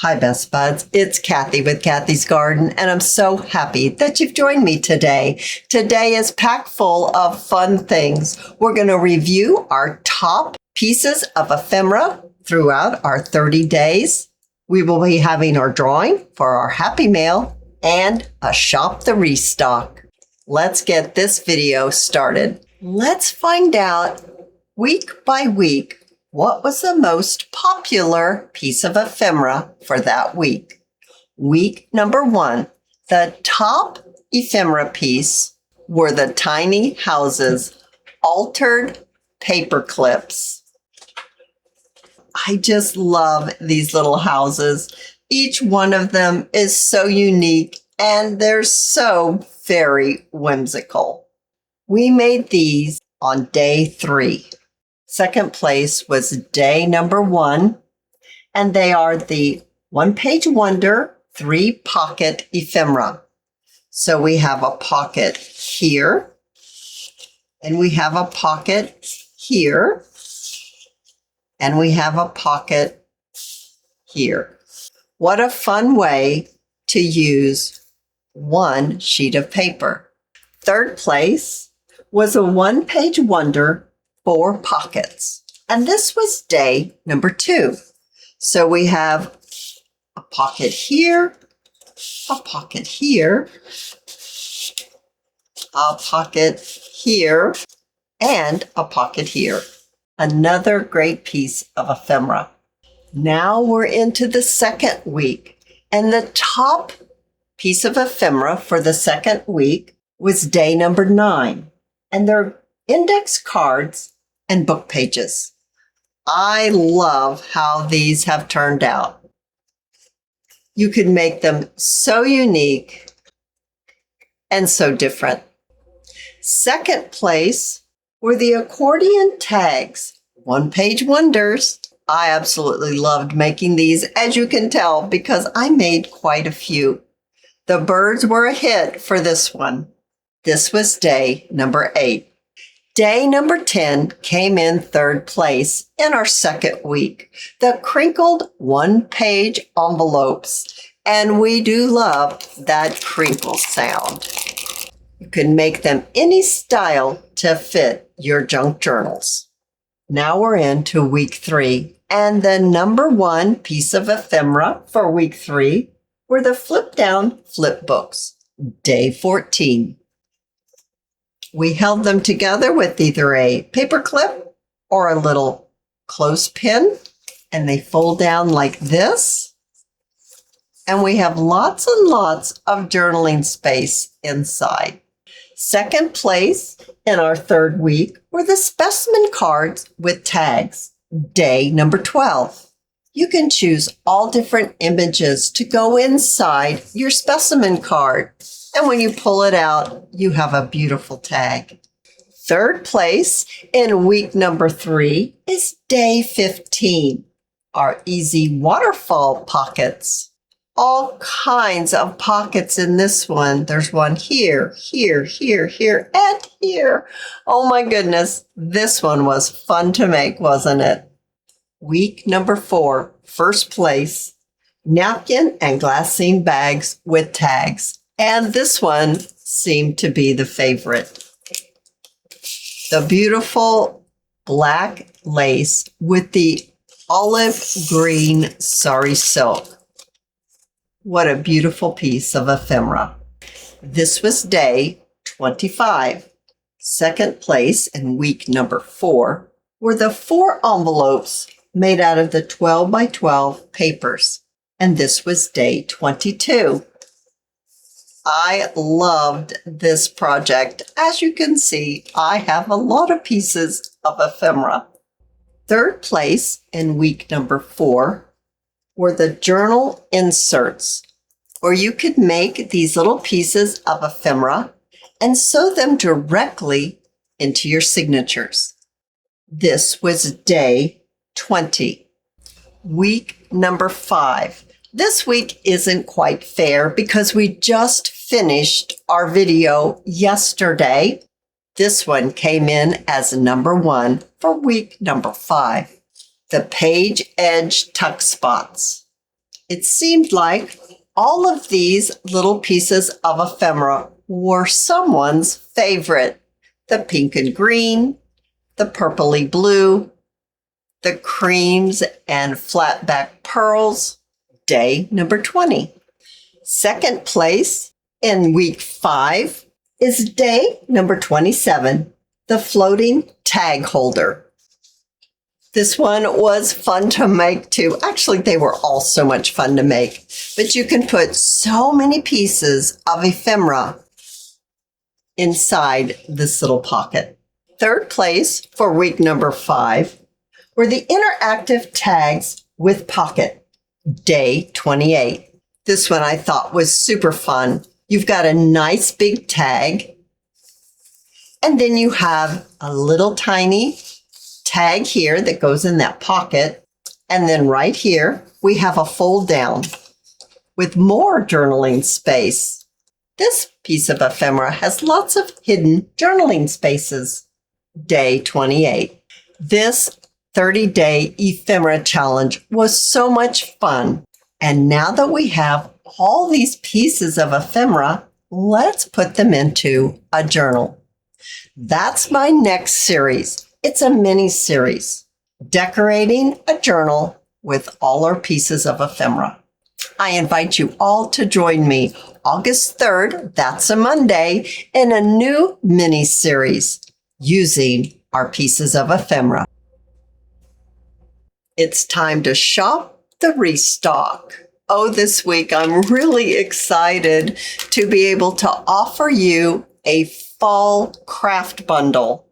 Hi, Best Buds. It's Cathy with Cathy's Garden, and I'm so happy that you've joined me today. Today is packed full of fun things. We're going to review our top pieces of ephemera throughout our 30 days. We will be having our drawing for our Happy Mail and a Shop the Restock. Let's get this video started. Let's find out week by week what was the most popular piece of ephemera for that week. Week number 1, the top ephemera piece were the tiny houses altered paper clips. I just love these little houses. Each one of them is so unique and they're so very whimsical. We made these on day 3. Second place was day number 1, and they are the one-page wonder 3-pocket ephemera. So we have a pocket here, and we have a pocket here, and we have a pocket here. What a fun way to use one sheet of paper. Third place was a one-page wonder 4 pockets. And this was day number 2. So we have a pocket here, a pocket here, a pocket here, and a pocket here. Another great piece of ephemera. Now we're into the second week, and the top piece of ephemera for the second week was day number 9. And they're index cards and book pages. I love how these have turned out. You can make them so unique and so different. Second place were the accordion tags, one-page wonders. I absolutely loved making these, as you can tell, because I made quite a few. The birds were a hit for this one. This was day number 8. Day number 10 came in third place in our second week, the crinkled one-page envelopes. And we do love that crinkle sound. You can make them any style to fit your junk journals. Now we're into week 3, and the number 1 piece of ephemera for week 3 were the flip-down flip books, day 14. We held them together with either a paper clip or a little clothespin, and they fold down like this. And we have lots and lots of journaling space inside. Second place in our third week were the specimen cards with tags, day number 12. You can choose all different images to go inside your specimen card. And when you pull it out, you have a beautiful tag. Third place in week number 3 is day 15, our easy waterfall pockets. All kinds of pockets in this one. There's one here, here, here, here, and here. Oh my goodness, this one was fun to make, wasn't it? Week number 4, first place, napkin and glassine bags with tags. And this one seemed to be the favorite. The beautiful black lace with the olive green sari silk. What a beautiful piece of ephemera. This was day 25. Second place in week number 4 were the 4 envelopes made out of the 12 by 12 papers. And this was day 22. I loved this project. As you can see, I have a lot of pieces of ephemera. Third place in week number 4 were the journal inserts, where you could make these little pieces of ephemera and sew them directly into your signatures. This was day 20. Week number 5. This week isn't quite fair because we just finished our video yesterday. This one came in as number 1 for week number 5. The page edge tuck spots. It seemed like all of these little pieces of ephemera were someone's favorite. The pink and green, the purpley blue, the creams and flat back pearls, day number 20. Second place in week 5 is day number 27, the floating tag holder. This one was fun to make too. Actually, they were all so much fun to make, but you can put so many pieces of ephemera inside this little pocket. Third place for week number 5 were the interactive tags with pocket, day 28. This one I thought was super fun. You've got a nice big tag, and then you have a little tiny tag here that goes in that pocket. And then right here, we have a fold down with more journaling space. This piece of ephemera has lots of hidden journaling spaces. Day 28. This 30-day ephemera challenge was so much fun. And now that we have all these pieces of ephemera, let's put them into a journal. That's my next series. It's a mini series, decorating a journal with all our pieces of ephemera. I invite you all to join me August 3rd, that's a Monday, in a new mini series using our pieces of ephemera. It's time to shop the Restock. Oh, this week I'm really excited to be able to offer you a fall craft bundle.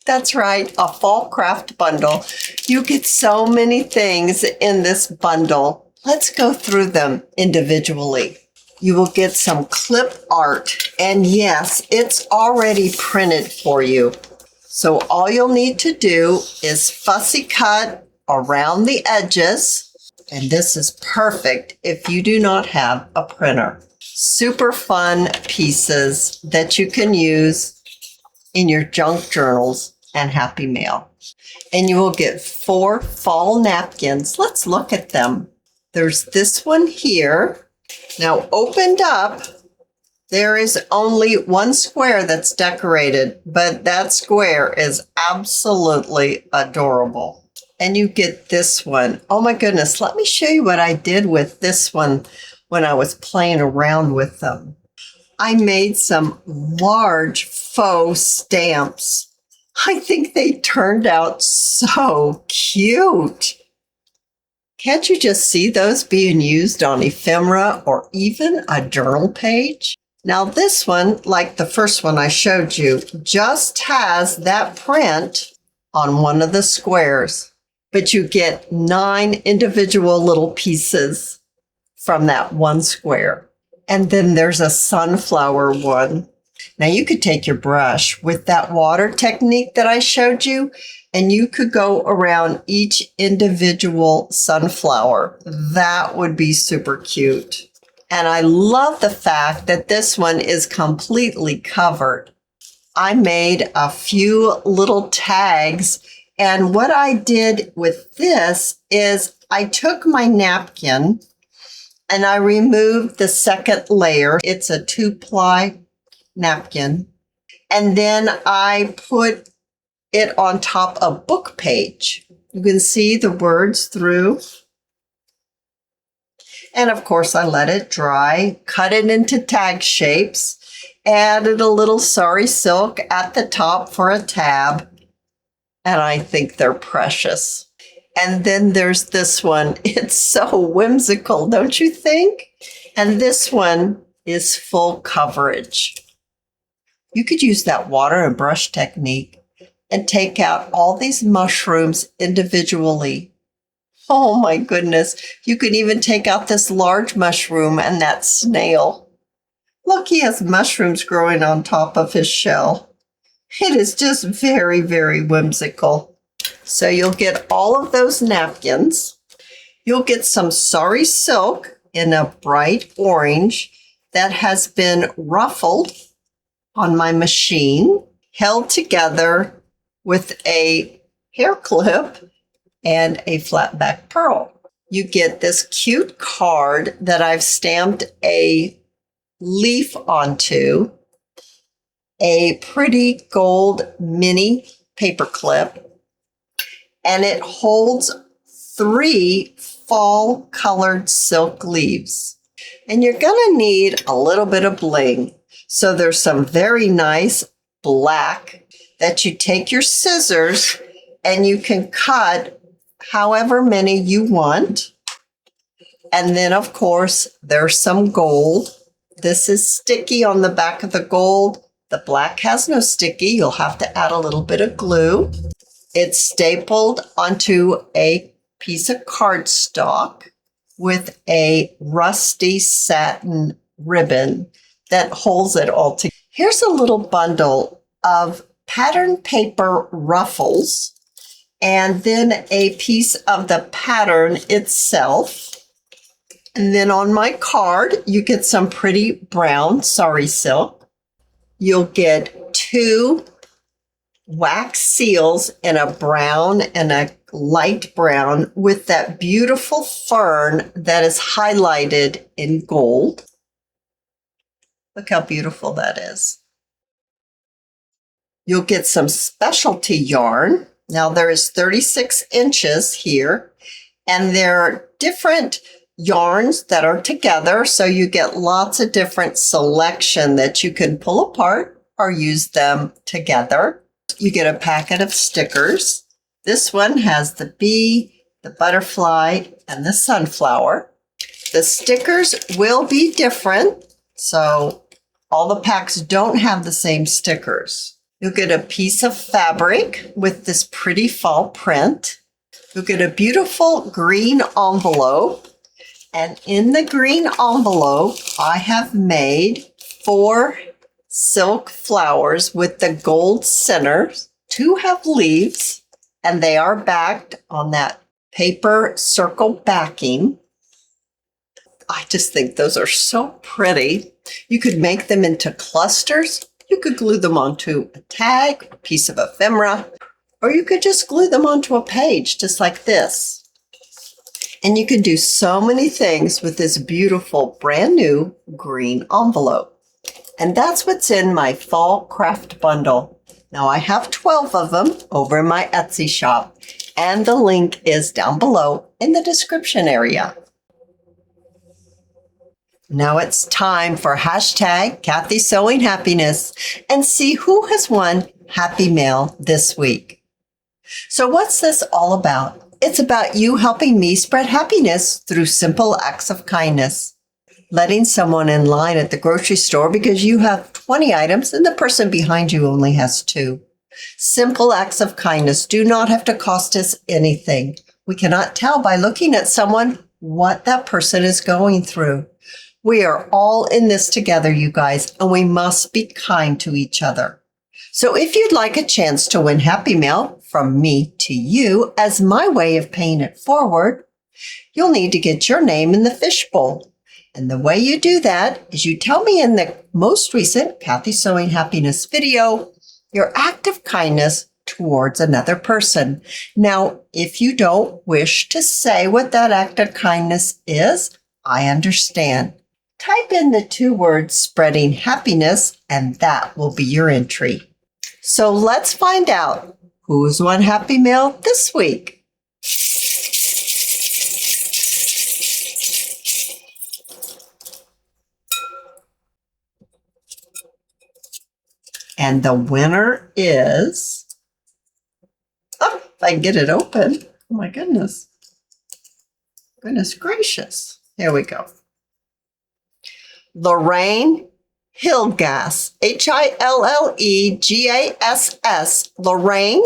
That's right, a fall craft bundle. You get so many things in this bundle. Let's go through them individually. You will get some clip art, and yes, it's already printed for you. So all you'll need to do is fussy cut around the edges, and this is perfect if you do not have a printer. Super fun pieces that you can use in your junk journals and Happy Mail. And you will get 4 fall napkins. Let's look at them. There's this one here. Now opened up, there is only one square that's decorated, but that square is absolutely adorable. And you get this one. Oh my goodness, let me show you what I did with this one when I was playing around with them. I made some large faux stamps. I think they turned out so cute. Can't you just see those being used on ephemera or even a journal page? Now this one, like the first one I showed you, just has that print on one of the squares, but you get 9 individual little pieces from that one square. And then there's a sunflower one. Now you could take your brush with that water technique that I showed you, and you could go around each individual sunflower. That would be super cute. And I love the fact that this one is completely covered. I made a few little tags, and what I did with this is I took my napkin and I removed the second layer. It's a 2-ply napkin. And then I put it on top of a book page. You can see the words through. And of course, I let it dry, cut it into tag shapes, added a little sari silk at the top for a tab. And I think they're precious. And then there's this one. It's so whimsical, don't you think? And this one is full coverage. You could use that water and brush technique and take out all these mushrooms individually. Oh my goodness. You could even take out this large mushroom and that snail. Look, he has mushrooms growing on top of his shell. It is just very, very whimsical. So you'll get all of those napkins. You'll get some sari silk in a bright orange that has been ruffled on my machine, held together with a hair clip and a flat back pearl. you get this cute card that I've stamped a leaf onto, a pretty gold mini paper clip, and it holds 3 fall colored silk leaves. And you're gonna need a little bit of bling. So there's some very nice black that you take your scissors and you can cut however many you want. And then of course, there's some gold. This is sticky on the back of the gold. The black has no sticky. You'll have to add a little bit of glue. It's stapled onto a piece of cardstock with a rusty satin ribbon that holds it all together. Here's a little bundle of pattern paper ruffles and then a piece of the pattern itself. And then on my card, you get some pretty brown sari silk. You'll get 2 wax seals in a brown and a light brown with that beautiful fern that is highlighted in gold. Look how beautiful that is. You'll get some specialty yarn. Now there is 36 inches here, and there are different yarns that are together, so you get lots of different selection that you can pull apart or use them together. You get a packet of stickers. This one has the bee, the butterfly, and the sunflower. The stickers will be different, so all the packs don't have the same stickers. You'll get a piece of fabric with this pretty fall print. You'll get a beautiful green envelope. And in the green envelope, I have made 4 silk flowers with the gold centers. 2 have leaves, and they are backed on that paper circle backing. I just think those are so pretty. You could make them into clusters. You could glue them onto a tag, a piece of ephemera, or you could just glue them onto a page just like this. And you can do so many things with this beautiful brand new green envelope. And that's what's in my fall craft bundle. Now I have 12 of them over in my Etsy shop, and the link is down below in the description area. Now it's time for hashtag Cathy Sewing Happiness and see who has won Happy Mail this week. So what's this all about? It's about you helping me spread happiness through simple acts of kindness. Letting someone in line at the grocery store because you have 20 items and the person behind you only has 2. Simple acts of kindness do not have to cost us anything. We cannot tell by looking at someone what that person is going through. We are all in this together, you guys, and we must be kind to each other. So if you'd like a chance to win Happy Mail from me to you as my way of paying it forward, you'll need to get your name in the fishbowl. And the way you do that is you tell me in the most recent Cathy Sewing Happiness video your act of kindness towards another person. Now, if you don't wish to say what that act of kindness is, I understand. Type in the 2 words spreading happiness, and that will be your entry. So let's find out who's won Happy Mail this week. And the winner is, oh, if I can get it open. Oh my goodness. Goodness gracious. Here we go. Lorraine Hillgass, Hillegass, Lorraine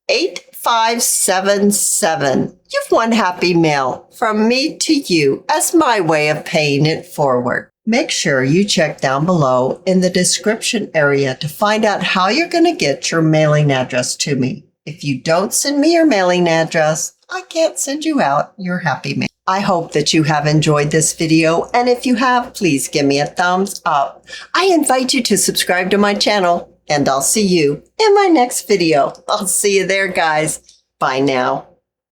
8577. You've won Happy Mail from me to you as my way of paying it forward. Make sure you check down below in the description area to find out how you're going to get your mailing address to me. If you don't send me your mailing address, I can't send you out your Happy Mail. I hope that you have enjoyed this video, and if you have, please give me a thumbs up. I invite you to subscribe to my channel, and I'll see you in my next video. I'll see you there, guys. Bye now.